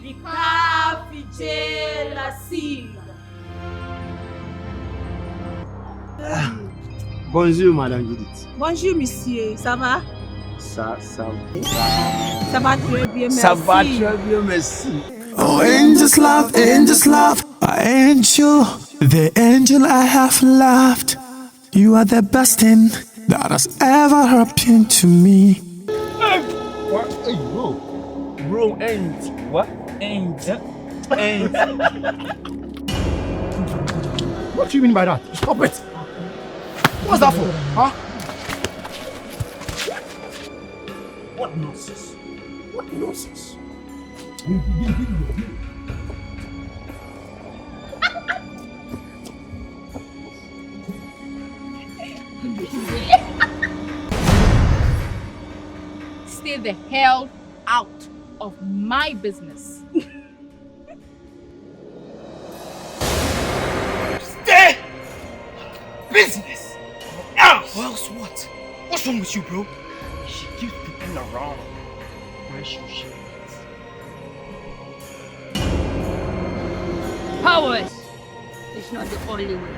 Ricafige la sigla. Bonjour, Madame Judith. Bonjour, monsieur. Ça va? Ça Ça va très bien, merci. Ça va très bien, merci. Oh, angels love, angel, the angel I have loved. You are the best thing that has ever happened to me. What? Hey, bro. Bro, ain't. What? Ain't. Ain't. What do you mean by that? Stop it! What's that for? Huh? What nonsense? What nonsense? Stay the hell out of my business. Stay! Business! Else! Else what? What's wrong with you, bro? She keeps people around. Where should she be? Powers is not the only way,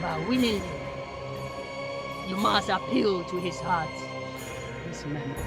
but willingly, you must appeal to his heart, his memories.